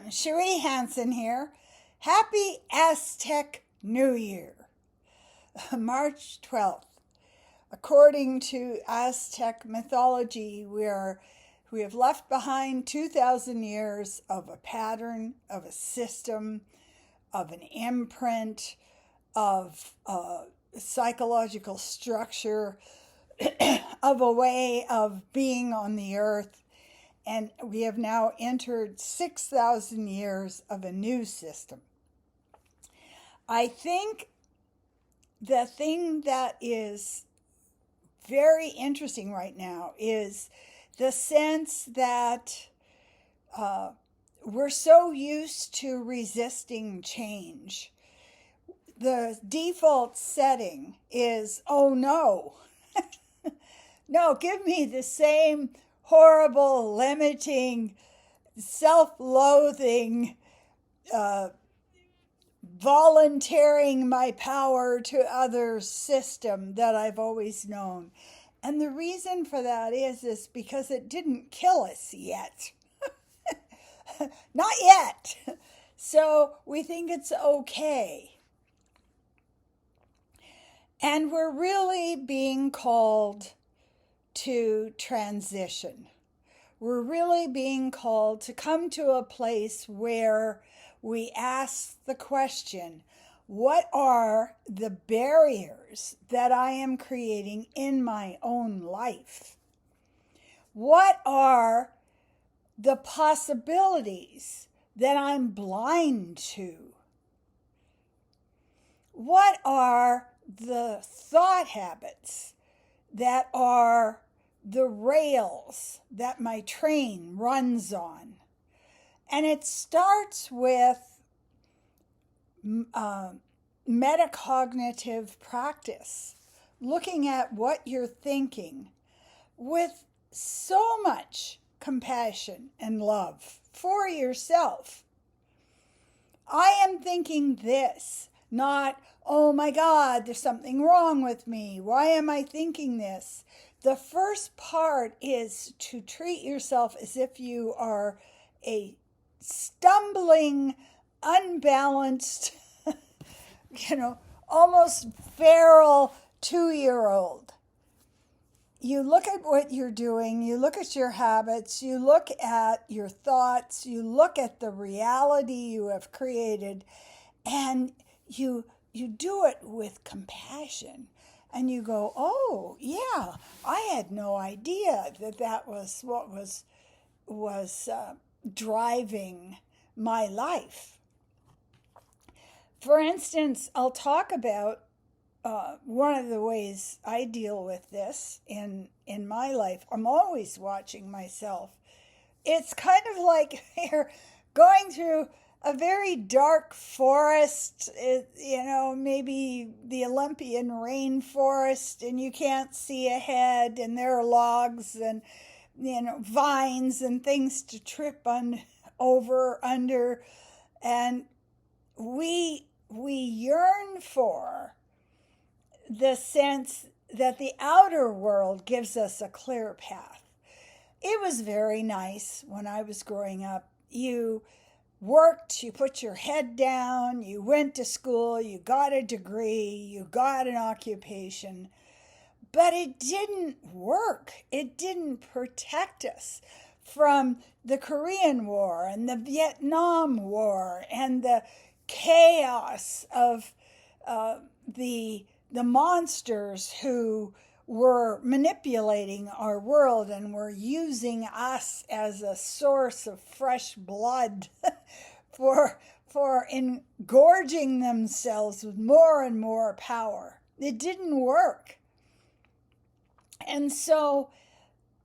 Cherie Hanson here. Happy Aztec New Year. March 12th. According to Aztec mythology, we have left behind 2,000 years of a pattern, of a system, of an imprint, of a psychological structure, of a way of being on the earth. And we have now entered 6,000 years of a new system. I think the thing that is very interesting right now is the sense that we're so used to resisting change. The default setting is, oh no, no, give me the same horrible, limiting, self-loathing, volunteering my power to others system that I've always known. And the reason for that is because it didn't kill us yet. Not yet. So we think it's okay. And we're really being called to transition. We're really being called to come to a place where we ask the question, what are the barriers that I am creating in my own life? What are the possibilities that I'm blind to? What are the thought habits that are the rails that my train runs on? And it starts with metacognitive practice, looking at what you're thinking with so much compassion and love for yourself. I am thinking this, not, oh my God, there's something wrong with me. Why am I thinking this? The first part is to treat yourself as if you are a stumbling, unbalanced, almost feral 2-year-old. You look at what you're doing, you look at your habits, you look at your thoughts, you look at the reality you have created, and you do it with compassion. And you go, oh, yeah, I had no idea that was what was driving my life. For instance, I'll talk about one of the ways I deal with this in my life. I'm always watching myself. It's kind of like you're going through a very dark forest, maybe the Olympian rainforest, and you can't see ahead, and there are logs and vines and things to trip over, under, and we yearn for the sense that the outer world gives us a clear path. It was very nice when I was growing up. You worked, you put your head down, you went to school, you got a degree, you got an occupation. But it didn't work. It didn't protect us from the Korean War and the Vietnam War and the chaos of the monsters who were manipulating our world and were using us as a source of fresh blood for engorging themselves with more and more power. It didn't work. And so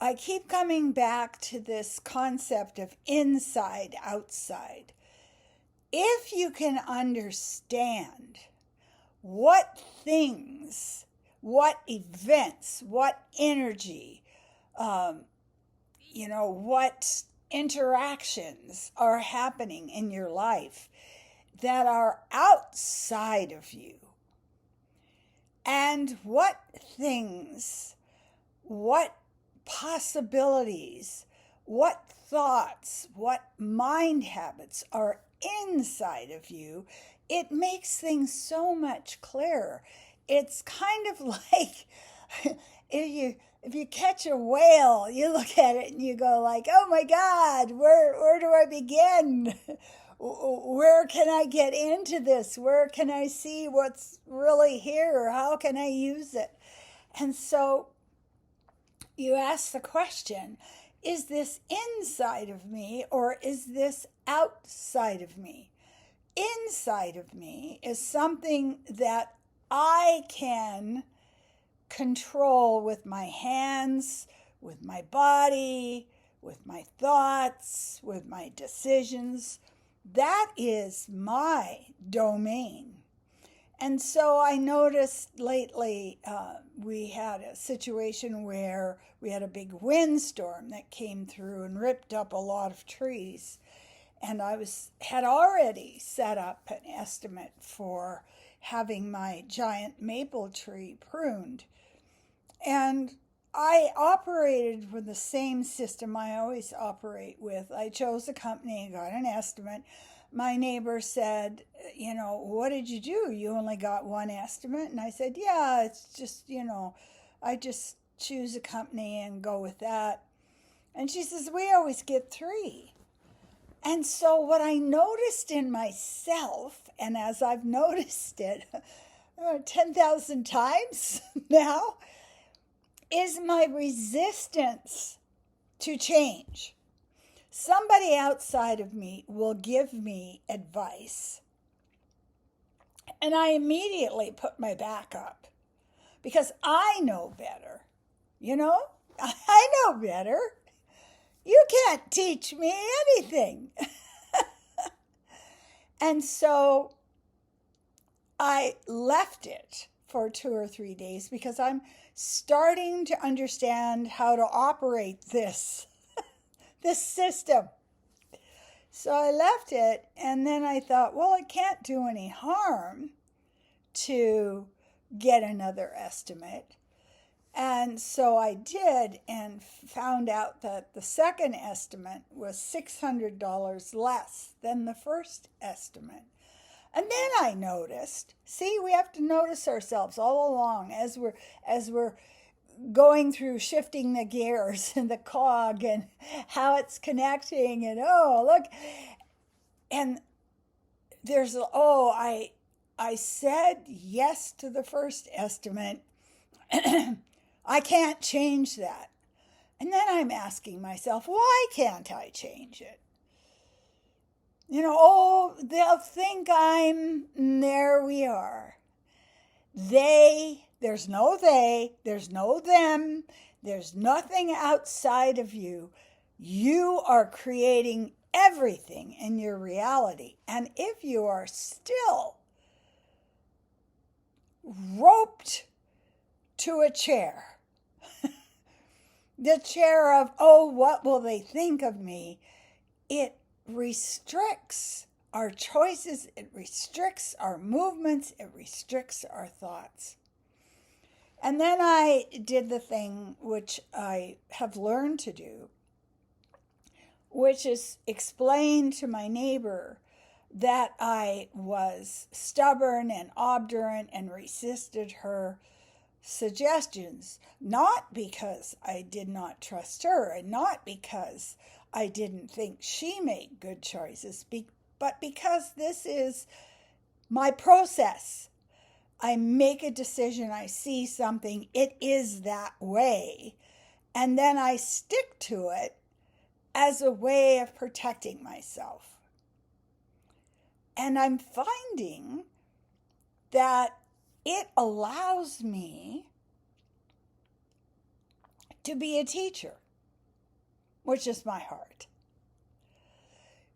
I keep coming back to this concept of inside, outside. If you can understand what things, what events, what energy, what interactions are happening in your life that are outside of you, and what things, what possibilities, what thoughts, what mind habits are inside of you, it makes things so much clearer. It's kind of like if you catch a whale, you look at it and you go like, "Oh my God, where do I begin? Where can I get into this? Where can I see what's really here? How can I use it?" And so you ask the question, is this inside of me or is this outside of me? Inside of me is something that I can control with my hands, with my body, with my thoughts, with my decisions. That is my domain. And so I noticed lately we had a situation where we had a big windstorm that came through and ripped up a lot of trees. And I had already set up an estimate for having my giant maple tree pruned. And I operated with the same system I always operate with. I chose a company, got an estimate. My neighbor said, "What did you do? You only got one estimate?" And I said, "Yeah, it's just, I just choose a company and go with that." And she says, "We always get three." And so what I noticed in myself, and as I've noticed it 10,000 times now, is my resistance to change. Somebody outside of me will give me advice, and I immediately put my back up because I know better. I know better. You can't teach me anything. And so I left it for 2 or 3 days because I'm starting to understand how to operate this system. So I left it, and then I thought, well, it can't do any harm to get another estimate. And so I did, and found out that the second estimate was $600 less than the first estimate. And then I noticed, see, we have to notice ourselves all along as we're going through shifting the gears and the cog and how it's connecting, and oh, look. And there's, I said yes to the first estimate. I can't change that. And then I'm asking myself, why can't I change it? They'll think there we are. There's no they, there's no them, there's nothing outside of you. You are creating everything in your reality. And if you are still roped to a chair, the chair of, oh, what will they think of me? It restricts our choices, it restricts our movements, it restricts our thoughts. And then I did the thing which I have learned to do, which is explain to my neighbor that I was stubborn and obdurate and resisted her suggestions, not because I did not trust her and not because I didn't think she made good choices, but because this is my process. I make a decision, I see something, it is that way, and then I stick to it as a way of protecting myself. And I'm finding that it allows me to be a teacher, which is my heart.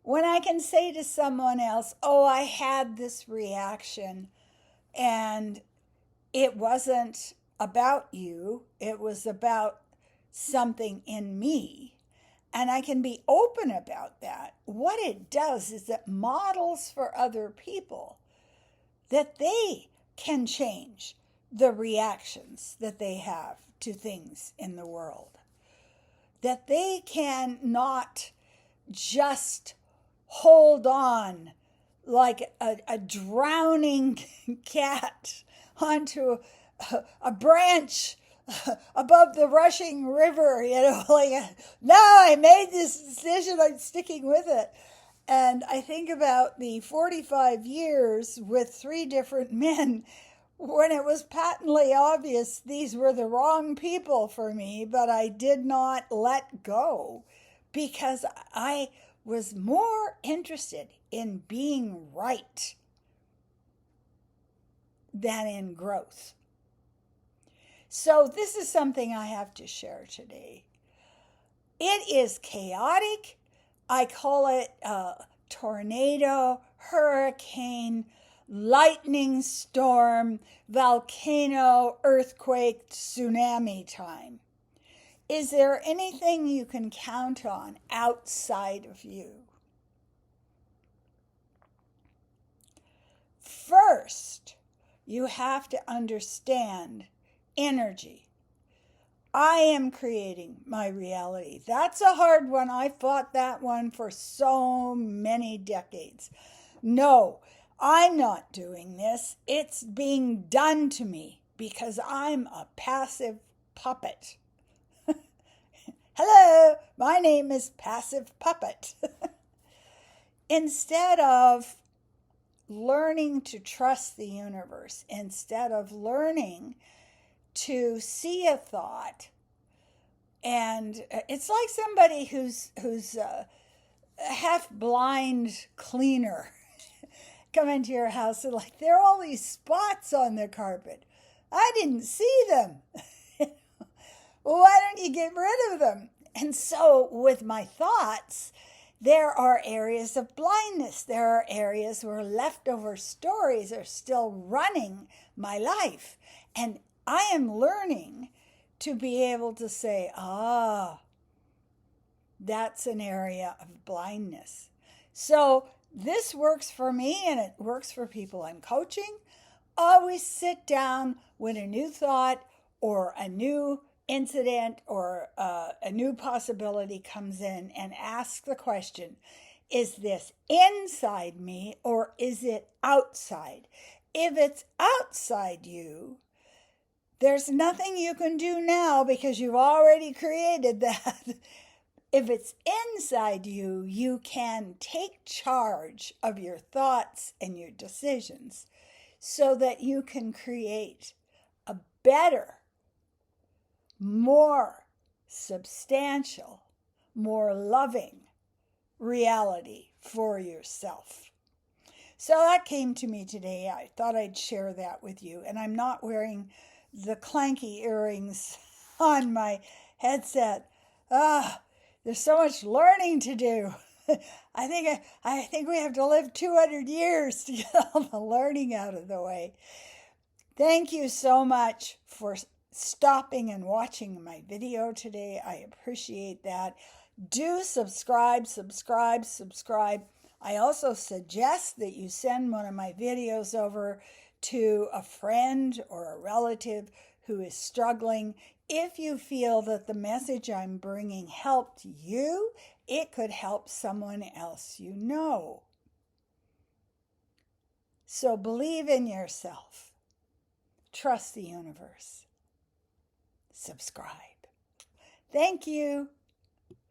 When I can say to someone else, oh, I had this reaction, and it wasn't about you, it was about something in me, and I can be open about that, what it does is it models for other people that they can change the reactions that they have to things in the world. that they can not just hold on like a drowning cat onto a branch above the rushing river, like, no, I made this decision, I'm sticking with it. And I think about the 45 years with 3 different men when it was patently obvious these were the wrong people for me, but I did not let go because I was more interested in being right than in growth. So this is something I have to share today. It is chaotic. I call it tornado, hurricane, lightning storm, volcano, earthquake, tsunami time. Is there anything you can count on outside of you? First, you have to understand energy. I am creating my reality. That's a hard one. I fought that one for so many decades. No, I'm not doing this. It's being done to me because I'm a passive puppet. Hello, my name is Passive Puppet. Instead of learning to trust the universe, instead of learning to see a thought, and it's like somebody who's a half blind cleaner come into your house and like, there are all these spots on the carpet. I didn't see them. Well, why don't you get rid of them? And so with my thoughts, there are areas of blindness. There are areas where leftover stories are still running my life. And I am learning to be able to say, that's an area of blindness. So this works for me and it works for people I'm coaching. Always sit down when a new thought or a new incident or a new possibility comes in and ask the question, is this inside me or is it outside? If it's outside you, there's nothing you can do now because you've already created that. If it's inside you, you can take charge of your thoughts and your decisions so that you can create a better, more substantial, more loving reality for yourself. So that came to me today. I thought I'd share that with you. And I'm not wearing the clanky earrings on my headset. There's so much learning to do. I think we have to live 200 years to get all the learning out of the way. Thank you so much for stopping and watching my video today. I appreciate that. Do subscribe. I also suggest that you send one of my videos over to a friend or a relative who is struggling. If you feel that the message I'm bringing helped you, it could help someone else you know. So believe in yourself. Trust the universe. Subscribe. Thank you.